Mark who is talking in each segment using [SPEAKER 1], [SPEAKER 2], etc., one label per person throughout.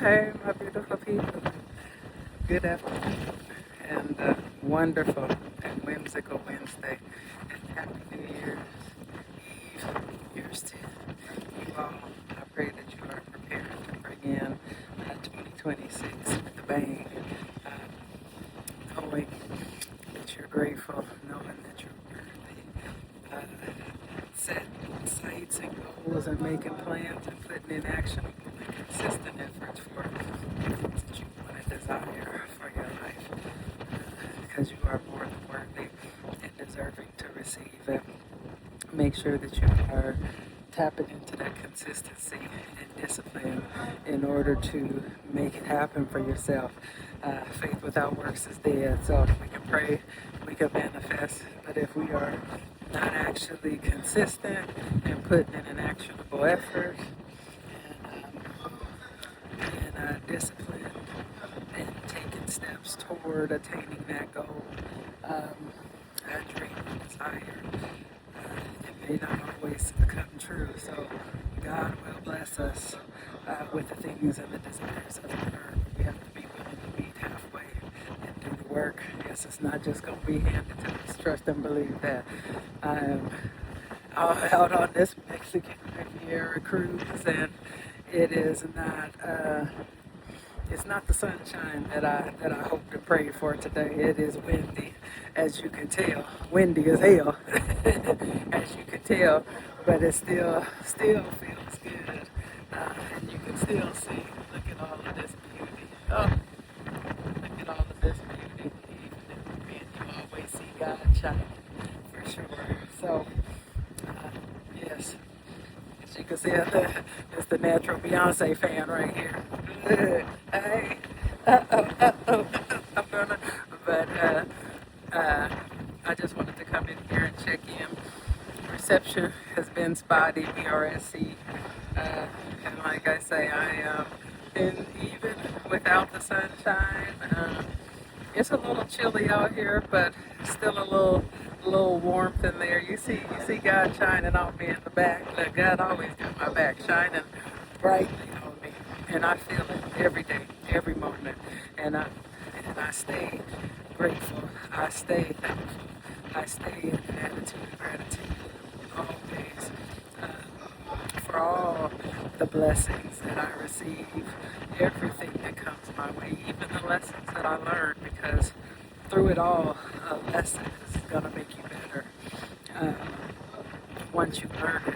[SPEAKER 1] Hey, my beautiful people. Good afternoon and wonderful and whimsical Wednesday. And Happy New Year's Eve. Yours too. You all, I pray that you are prepared to bring in 2026 with a bang. Knowing that you're grateful, knowing that you're worthy. Set sights and goals and making plans and putting in actionable and consistent efforts for the things that you want and desire for your life. Because you are more than worthy and deserving to receive it. Make sure that you are tapping into that consistency and discipline in order to make it happen for yourself. Faith without works is dead. So we can pray, we can manifest, but if we are not actually consistent and putting in an actionable effort and disciplined and taking steps toward attaining that goal, that dream and desire, it may not always come true. So God will bless us with the things and the desires of the heart. We have to be willing to meet halfway and do the work. Yes, it's not just going to be handed to us. Trust and believe that. I'm out on this Mexican Riviera cruise, and it is not. It's not the sunshine that I hoped and prayed for today. It is windy, as you can tell. Windy as hell, as you can tell, but it still feels good, and you can still see. Look at all of this beauty. Oh, look at all of this beauty. Even in the wind, you always see God shining for sure. So, yes. As you can see, it's the natural Beyonce fan right here. Hey, I'm gonna, but I just wanted to come in here and check in. Reception has been spotty, BRSC, and like I say, and even without the sunshine, it's a little chilly out here, but still a little warmth in there. You see God shining on me in the back. Look, God always got my back shining brightly on me, and I feel it every day, every moment. And I stay grateful. I stay thankful. I stay in an attitude of gratitude always for all the blessings that I receive, everything that comes my way, even the lessons that I learned, because through it all, a lesson is going to make you better once you learn it.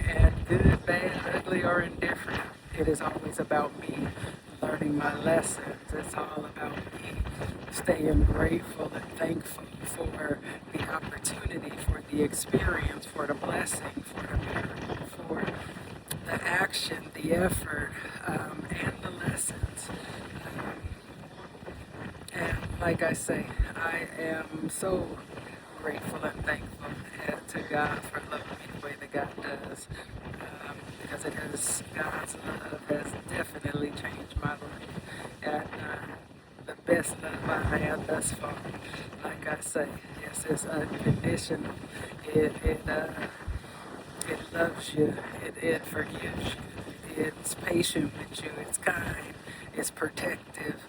[SPEAKER 1] And good, bad, ugly, or indifferent, it is always about me learning my lessons. It's all about me staying grateful and thankful for the opportunity, for the experience, for the blessing, for the miracle, for the action, the effort, and the lessons. And like I say, I am so grateful and thankful to God for loving me the way that God does. Because God's love has definitely changed my life. And the best love I had thus far, like I say, yes, it's unconditional. It loves you. It forgives you. It's patient with you. It's kind. It's protective.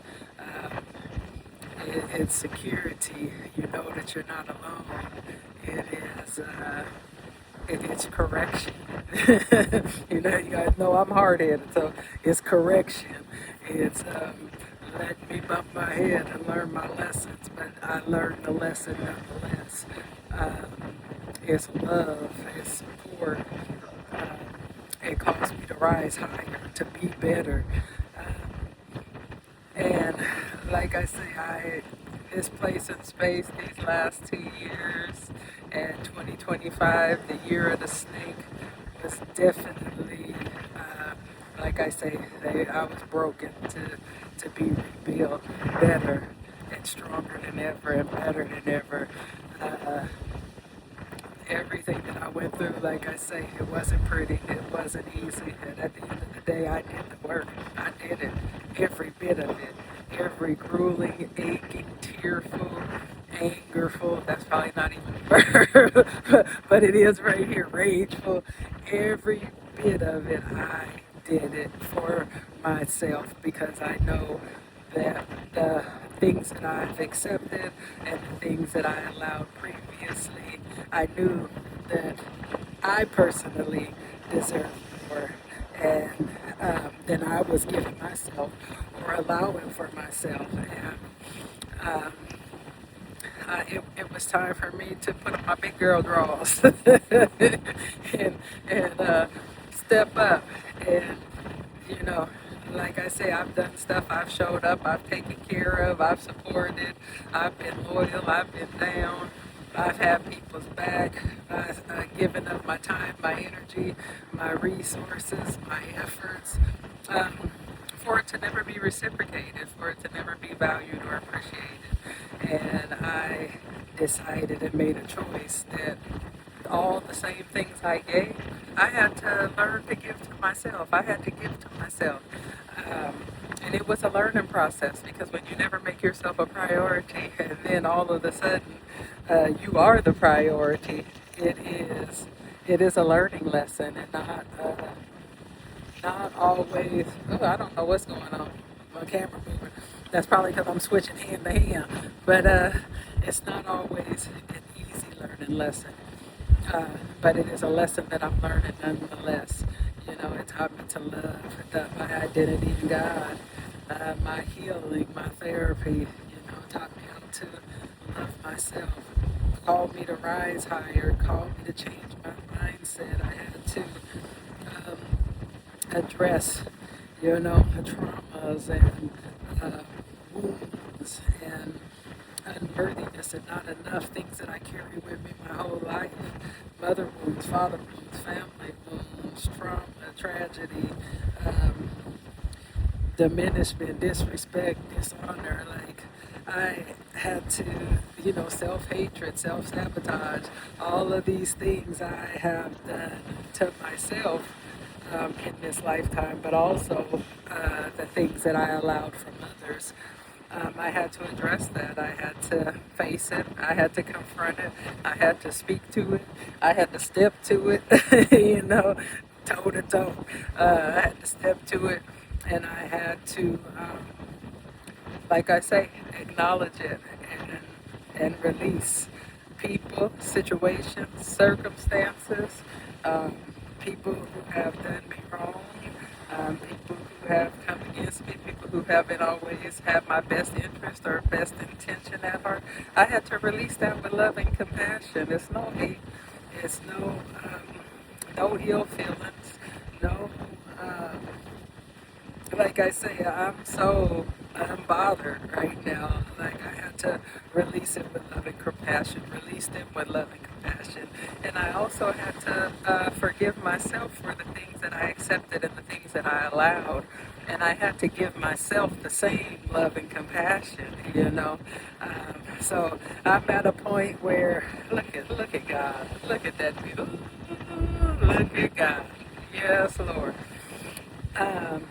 [SPEAKER 1] It's security. You know that you're not alone. It is. It's correction. You guys know I'm hard-headed, so it's correction. It's letting me bump my head and learn my lessons, but I learned the lesson nonetheless. It's love. It's support. It calls me to rise higher, to be better. And like I say, this place in space these last 2 years and 2025, the year of the snake, was definitely, like I say, I was broken to be rebuilt better and stronger than ever and better than ever. Everything that I went through, like I say, it wasn't pretty, it wasn't easy, and at the end of the day, I did the work. I did it, every bit of it, every grueling, aching, tearful, angerful, that's probably not even a word, but it is right here, rageful, every bit of it I did it for myself because I know that the things that I've accepted and the things that I allowed previously, I knew that I personally deserved more, and than I was giving myself or allowing for myself. And um, it was time for me to put on my big girl drawers and step up. And, you know, like I say, I've done stuff, I've showed up, I've taken care of, I've supported, I've been loyal, I've been down, I've had people's back, I've given up my time, my energy, my resources, my efforts, for it to never be reciprocated, for it to never be valued or appreciated. And I decided and made a choice that all the same things I gave, I had to learn to give to myself. I had to give to myself. Um, and it was a learning process because when you never make yourself a priority and then all of a sudden you are the priority, it is a learning lesson and not always. Oh, I don't know what's going on. My camera moving. That's probably because I'm switching hand to hand. But it's not always an easy learning lesson. But it is a lesson that I'm learning nonetheless. You know, it taught me to love my identity in God, my healing, my therapy. You know, taught me how to love myself. Called me to rise higher. Called me to change my mindset. I had to address, you know, traumas and wounds and unworthiness and not enough things that I carry with me my whole life. Mother wounds, father wounds, family wounds, trauma, tragedy, um, diminishment, disrespect, dishonor. Like I had to, you know, self-hatred, self-sabotage, all of these things I have done to myself in this lifetime, but also the things that I allowed from others. I had to address that. I had to face it. I had to confront it. I had to speak to it. I had to step to it, you know, toe to toe. I had to step to it and I had to, like I say, acknowledge it and release people, situations, circumstances, um, people who have done me wrong, people who have come against me, people who haven't always had my best interest or best intention at heart. I had to release that with love and compassion. It's no hate. It's no ill feelings. No. Like I say, I'm so unbothered right now. Like I had to release it with love and compassion, release them with love and compassion. And I also had to forgive myself for the things that I accepted and the things that I allowed. And I had to give myself the same love and compassion, you know. So I'm at a point where, look at God. Look at that beauty. Look at God. Yes, Lord. Um,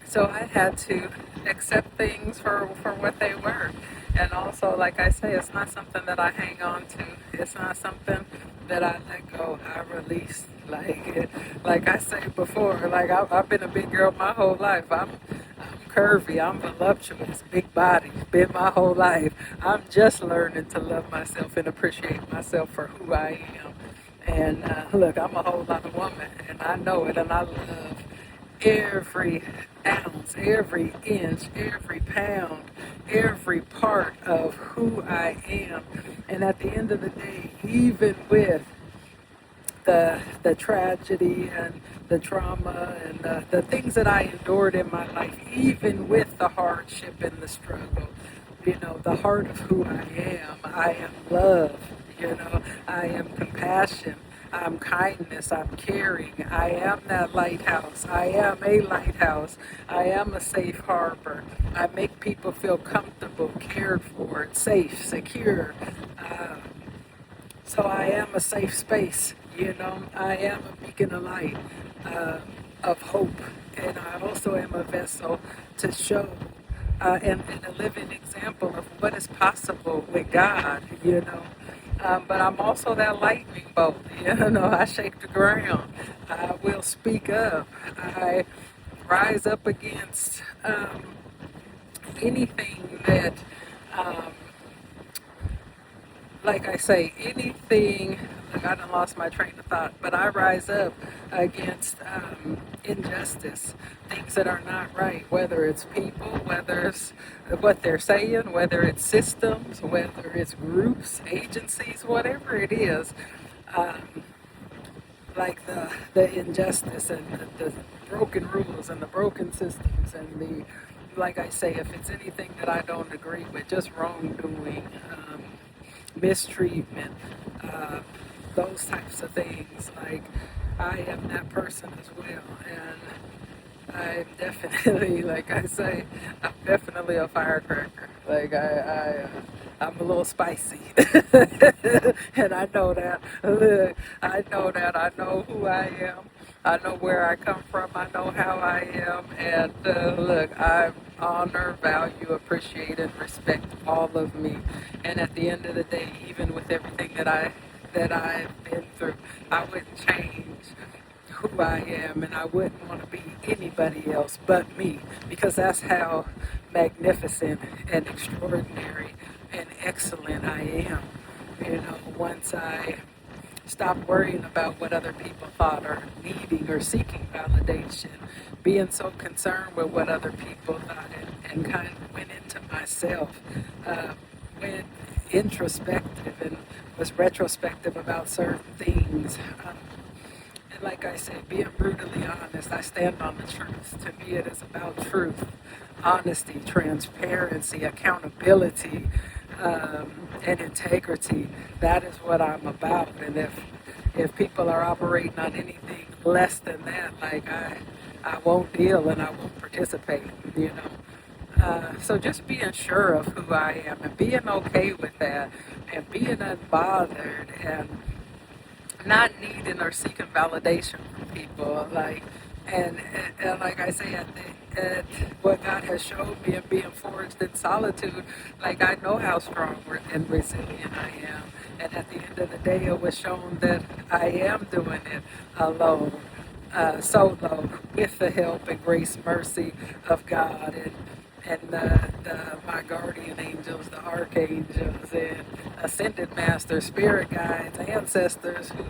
[SPEAKER 1] so I had to accept things for what they were. And also, like I say, it's not something that I hang on to. It's not something that I let go. I release. Like I say before, like I've been a big girl my whole life. I'm curvy. I'm voluptuous. Big body. Been my whole life. I'm just learning to love myself and appreciate myself for who I am. And look, I'm a whole lot of woman, and I know it, and I love every ounce, every inch, every pound, every part of who I am. And at the end of the day, even with the tragedy and the trauma and the things that I endured in my life, even with the hardship and the struggle, you know, the heart of who I am love, you know, I am compassion. I'm kindness, I'm caring, I am that lighthouse, I am a lighthouse, I am a safe harbor, I make people feel comfortable, cared for, safe, secure. Uh, so I am a safe space, you know, I am a beacon of light, uh, of hope, and I also am a vessel to show and a living example of what is possible with God, you know. But I'm also that lightning bolt. I shake the ground. I will speak up. I rise up against anything that, um, like I say, anything, like I done lost my train of thought, but I rise up against injustice, things that are not right, whether it's people, whether it's what they're saying, whether it's systems, whether it's groups, agencies, whatever it is. Um, like the injustice and the broken rules and the broken systems and the, like I say, if it's anything that I don't agree with, just wrongdoing, mistreatment, uh, those types of things. Like I am that person as well, and I'm definitely, like I say, I'm definitely a firecracker. Like I'm a little spicy, and I know that. Look, I know that. I know who I am. I know where I come from. I know how I am. And look, I honor, value, appreciate, and respect all of me. And at the end of the day, even with everything that I've been through, I wouldn't change who I am, and I wouldn't want to be anybody else but me, because that's how magnificent and extraordinary and excellent I am. Once I stop worrying about what other people thought or needing or seeking validation, being so concerned with what other people thought, and kind of went into myself, went introspective and was retrospective about certain things. And like I said, being brutally honest, I stand on the truth. To me, it is about truth, honesty, transparency, accountability, and integrity. That is what I'm about. And if people are operating on anything less than that, like I won't deal and I won't participate. You know. So just being sure of who I am and being okay with that and being unbothered and not needing or seeking validation from people, and like I say, at what God has showed me and being forged in solitude, like I know how strong and resilient I am, and at the end of the day, it was shown that I am doing it alone, solo, with the help and grace, mercy of God, and my guardian angels, the archangels, and ascended masters, spirit guides, ancestors who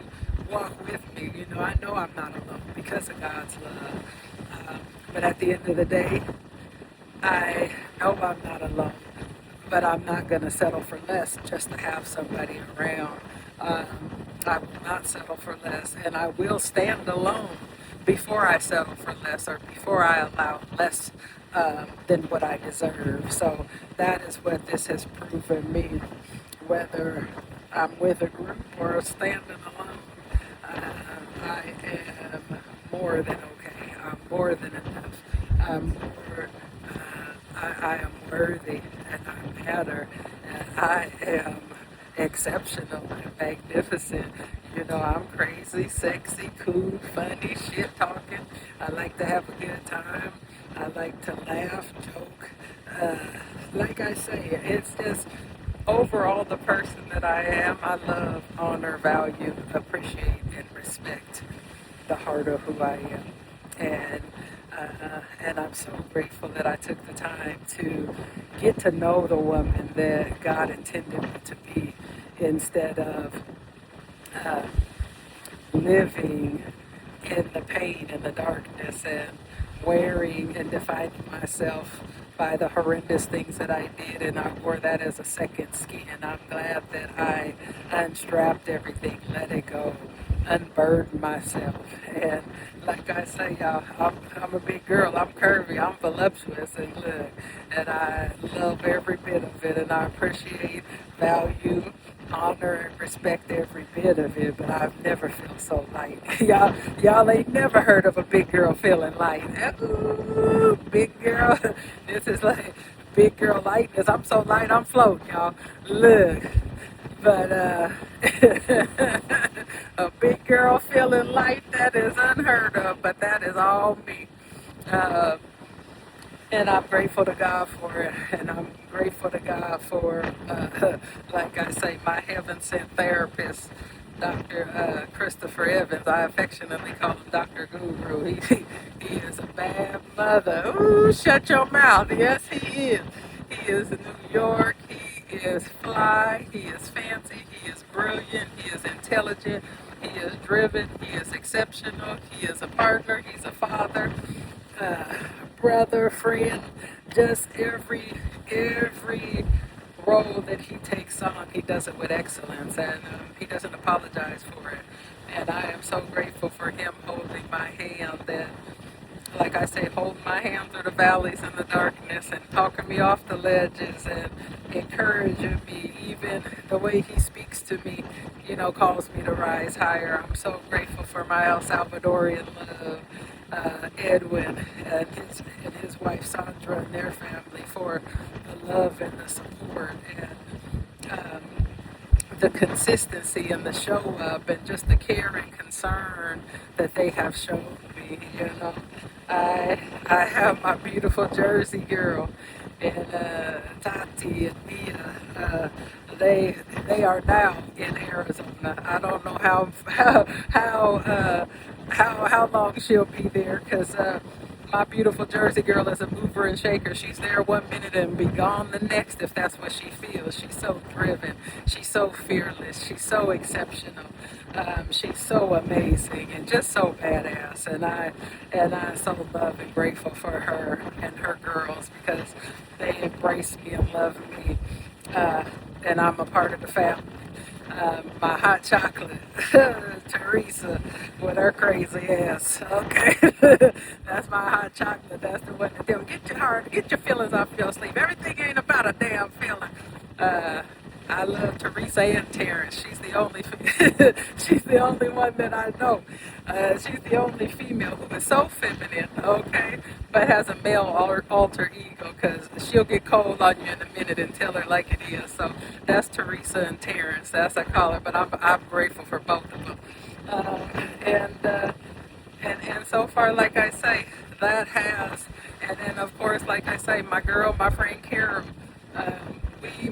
[SPEAKER 1] walk with me. I know I'm not alone because of God's love. But at the end of the day, I know I'm not alone. But I'm not going to settle for less just to have somebody around. Um, I will not settle for less, and I will stand alone before I settle for less or before I allow less than what I deserve. So that is what this has proven me, whether I'm with a group or standing alone. I am more than okay. I'm more than enough. I'm more, I am worthy, and I matter, and I am exceptional and magnificent. I'm crazy, sexy, cool, funny, shit talking. I like to have a good time. I like to laugh, joke. Uh, like I say, it's just overall the person that I am. I love, honor, value, appreciate, and respect the heart of who I am. And and I'm so grateful that I took the time to get to know the woman that God intended me to be, instead of uh, living in the pain and the darkness and wearing and defining myself by the horrendous things that I did, and I wore that as a second skin. I'm glad that I unstrapped everything, let it go, unburdened myself. And like I say, y'all, I'm a big girl, I'm curvy, I'm voluptuous, and look, and I love every bit of it, and I appreciate, value, honor, and respect every bit of it, but I've never felt so light. y'all ain't never heard of a big girl feeling light. Ooh, big girl, this is like big girl lightness. I'm so light, I'm floating, y'all. Look, but a big girl feeling light, that is unheard of, but that is all me. Uh, And I'm grateful to God for it. And I'm grateful to God for, like I say, my heaven sent therapist, Dr. Christopher Evans. I affectionately call him Dr. Guru. He is a bad mother. Ooh, shut your mouth. Yes, he is. He is in New York. He is fly. He is fancy. He is brilliant. He is intelligent. He is driven. He is exceptional. He is a partner. He's a father, uh, brother, friend. Just every role that he takes on, he does it with excellence, and he doesn't apologize for it. And I am so grateful for him holding my hand. That, like I say, holding my hand through the valleys and the darkness and talking me off the ledges and encouraging me. Even the way he speaks to me, calls me to rise higher. I'm so grateful for my El Salvadorian love, Edwin and his wife Sandra and their family, for the love and the support and the consistency and the show up and just the care and concern that they have shown me. I have my beautiful Jersey girl and Tati and Mia. They are now in Arizona. I don't know how long she'll be there, because my beautiful Jersey girl is a mover and shaker. She's there 1 minute and be gone the next if that's what she feels. She's so driven. She's so fearless. She's so exceptional. She's so amazing and just so badass. And I so love and grateful for her and her girls, because they embrace me and love me. And I'm a part of the family. My hot chocolate, Teresa, with her crazy ass. Okay, that's my hot chocolate. That's the one that will get your feelings off your sleeve. Everything ain't about a damn feeling. Uh, I love Teresa and Terrence. She's the only one that I know. She's the only female who is so feminine, okay, but has a male alter ego, because she'll get cold on you in a minute and tell her like it is. So that's Teresa and Terrence. That's I call her, but I'm grateful for both of them. Um, and and so far, like I say, that has, and then of course, like I say, my girl, my friend Karen, we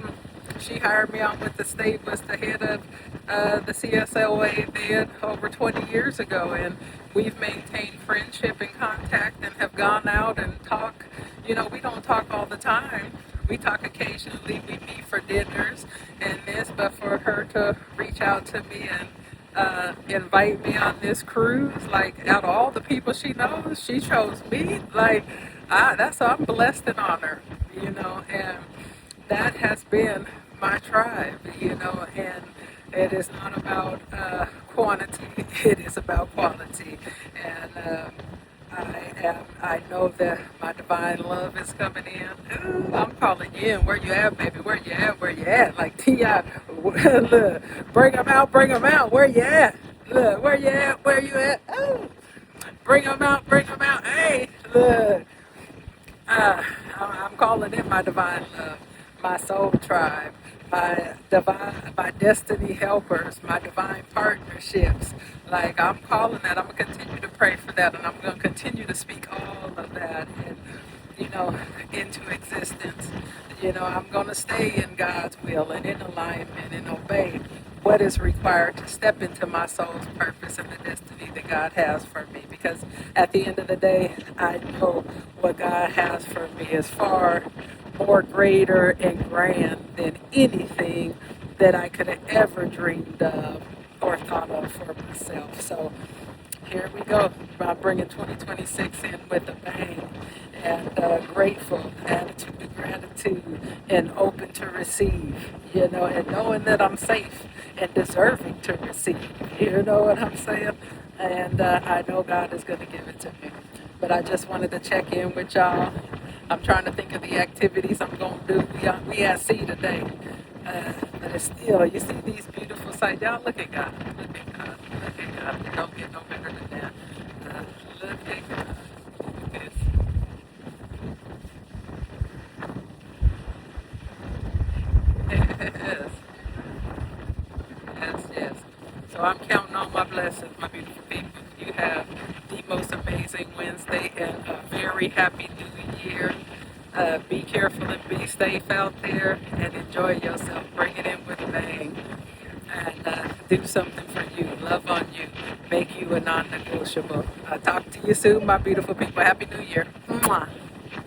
[SPEAKER 1] she hired me on with the state, was the head of the CSLA then over 20 years ago, and we've maintained friendship and contact and have gone out and talk. We don't talk all the time. We talk occasionally. We meet for dinners and this, but for her to reach out to me and invite me on this cruise, like out of all the people she knows, she chose me. Like, I'm blessed and honored, and that has been my tribe, and it is not about quantity, it is about quality. And I know that my divine love is coming in. Ooh, I'm calling you in. Where you at, baby? Where you at? Where you at? Like T.I. Look, bring them out, bring them out. Where you at? Look, where you at? Where you at? Ooh, bring them out, bring them out. Hey, look. I'm calling in my divine love, my soul tribe, my destiny helpers, my divine partnerships. Like, I'm calling that. I'm gonna continue to pray for that, and I'm gonna continue to speak all of that and into existence. I'm gonna stay in God's will and in alignment and obey what is required to step into my soul's purpose and the destiny that God has for me. Because at the end of the day, I know what God has for me is far more greater and grand than anything that I could have ever dreamed of or thought of for myself. So here we go, by bringing 2026 in with a bang, and grateful, attitude of gratitude, and open to receive, and knowing that I'm safe and deserving to receive, you know what I'm saying? And I know God is going to give it to me. But I just wanted to check in with y'all. I'm trying to think of the activities I'm going to do. We at sea today. But it's still, you see these beautiful sights. Y'all look at God. Look at God. Look at God. It don't get no better than that. Look at God. It's, yes, yes, yes. So I'm counting on my blessings, my beautiful people. You have the most amazing Wednesday and a very happy new year. Be careful and be safe out there and enjoy yourself. Bring it in with a bang and do something for you. Love on you. Make you a non-negotiable. I'll talk to you soon, my beautiful people. Happy New Year. Mwah.